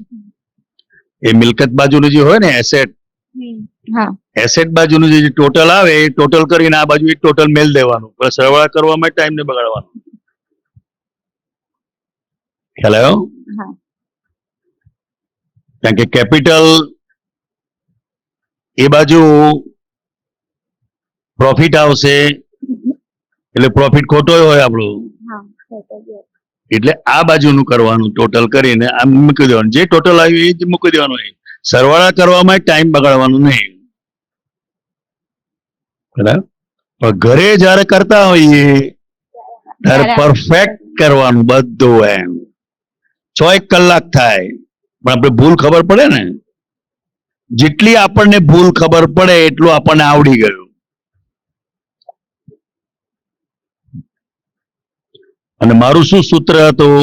એ મિલકત બાજુનું જે હોય ને એસેટ, એસેટ બાજુનું જે ટોટલ આવે એ ટોટલ કરીને આ બાજુ ટોટલ મેલ દેવાનું. સરવાળા કરવામાં ટાઈમ ને બગાડવાનો. ખ્યાલ આવ્યો? કારણ કે કેપિટલ એ બાજુ પ્રોફિટ આવશે એટલે પ્રોફિટ ખોટો હોય આપણું, એટલે આ બાજુનું કરવાનું ટોટલ કરીને આમ મૂકી દેવાનું, જે ટોટલ આવ્યું એ જ મૂકી દેવાનું. સરવાળા કરવામાં ટાઈમ બગાડવાનું નહીં, બરાબર. પણ ઘરે જયારે કરતા હોઈએ ત્યારે પરફેક્ટ કરવાનું બધું. એમ 6 કલાક થાય પણ આપણે ભૂલ ખબર પડે ને, જેટલી આપણને ભૂલ ખબર પડે એટલું આપણને આવડી ગયું. અને મારું શું સૂત્ર હતું,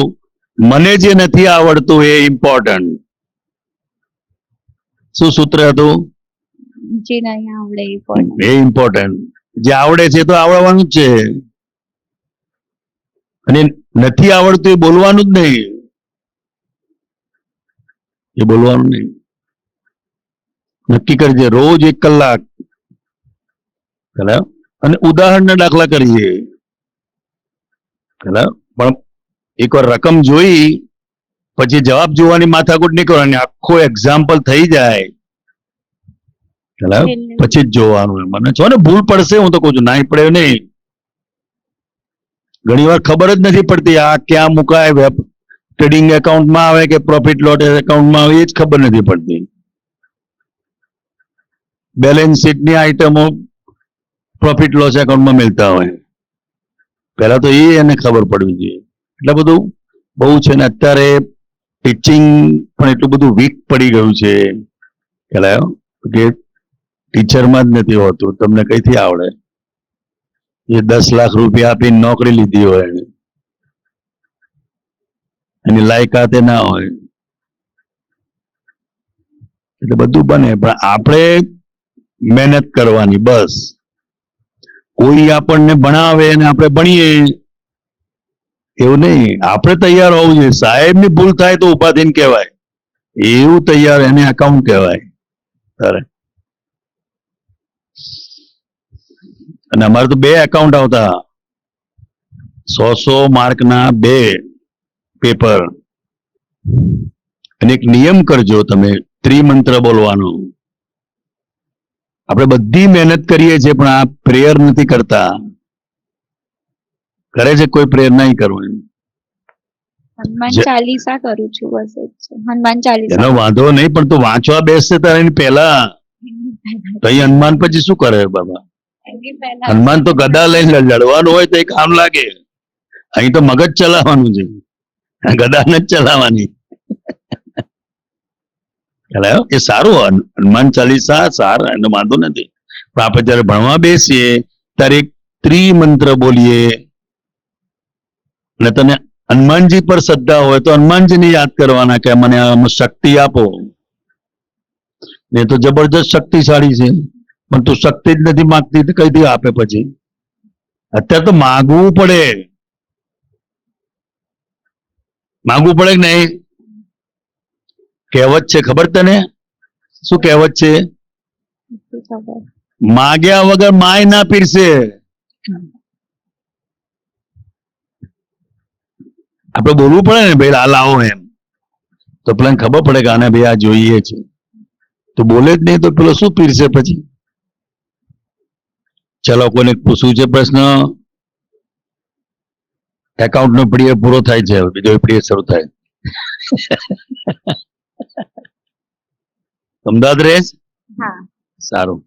મને જે નથી આવડતું એ ઇમ્પોર્ટન્ટ. શું સૂત્ર હતું? જે નહીં આવડે એ ઇમ્પોર્ટન્ટ. જે આવડે છે તો આવડવાનું જ છે, અને નથી આવડતું એ બોલવાનું જ નહીં, એ બોલવાનું નહીં. નક્કી કરજે રોજ 1 કલાક, બરાબર. અને ઉદાહરણના દાખલા કરીએ, બરાબર. પણ એકવાર રકમ જોઈ પછી જવાબ જોવાની માથાકૂટ નહીં કરવાની, આખો એક્ઝામ્પલ થઈ જાય બરાબર પછી જ જોવાનું. મને છો ને ભૂલ પડશે, હું તો કહું છું, ના પડે નહીં. ઘણી વાર ખબર જ નથી પડતી આ ક્યાં મુકાય, વેબ ટ્રેડિંગ એકાઉન્ટમાં આવે કે પ્રોફિટ લોટ એકાઉન્ટમાં આવે, એ જ ખબર નથી પડતી. બેલેન્સ શીટની આઈટમો પ્રોફિટ લોસ એકાઉન્ટમાં મિલતા હોય, પહેલા તો એ એને ખબર પડવી જોઈએ. એટલે બધું બહુ છે ને અત્યારે ટીચિંગ પણ એટલું બધું વીક પડી ગયું છે પેલા કે ટીચરમાં જ નથી હોતું. તમને કઈથી આવડે? એ 10 લાખ રૂપિયા આપીને નોકરી લીધી હોય, એની લાયકાતે ના હોય, એટલે બધું બને. પણ આપણે મહેનત કરવાની બસ. કોઈ આપણને ભણાવે અને આપણે ભણીએ એવું નહીં, આપણે તૈયાર હોવું જોઈએ. સાહેબની ભૂલ થાય તો ઉભા થઈને કહેવાય, એવું તૈયાર, એને એકાઉન્ટ કહેવાય. તારે અને અમારે તો 2 એકાઉન્ટ આવતા, 100 માર્કના 2 પેપર. અને એક નિયમ કરજો તમે, ત્રિમંત્ર બોલવાનો. આપણે બધી મહેનત કરીએ છીએ પણ આ પ્રેયર નથી કરતા. કરે છે કોઈ પ્રેયર? નહીં કરવું. હનુમાન ચાલીસા કરું છું, બસ એ જ છે. હનુમાન ચાલીસા એનો વાંધો નહીં, પણ તું વાંચવા બેસશે તારે એની પહેલા તો અહીં હનુમાન પછી શું કરે બાબા? હનુમાન તો ગદા લઈને લડવાનું હોય તો એ કામ લાગે. અહીં તો મગજ ચલાવવાનું છે, ગદા નથી ચલાવવાની. એ સારું, હનુમાન ચાલીસા સારા, એનો વાંધો નથી. પણ આપણે જયારે ભણવા બેસીએ ત્યારે એક ત્રિમંત્ર બોલીએ, અને તને હનુમાનજી પર શ્રદ્ધા હોય તો હનુમાનજીને યાદ કરવાના કે મને આમાં શક્તિ આપો. એ તો જબરજસ્ત શક્તિશાળી છે, પણ તું શક્તિ જ નથી માંગતી તો કઈથી આપે પછી? અત્યારે તો માગવું પડે, માગવું પડે કે નહીં? કહેવત છે ખબર તને? શું કહેવત છે? માગ્યા વગર માય ના પીરસે. આપણે બોલવું પડે ને ભાઈ આ લાવો એમ, તો પેલા ખબર પડે કે આને ભાઈ આ જોઈએ છે. તો બોલે જ નહીં તો પેલો શું પીરસે પછી? ચલો કોઈને પૂછવું છે પ્રશ્ન? એકાઉન્ટ નો પીડીએફ પૂરો થાય છે, બીજો પીડીએફ શરૂ થાય. અમદાવાદ રહે? હા, સારું.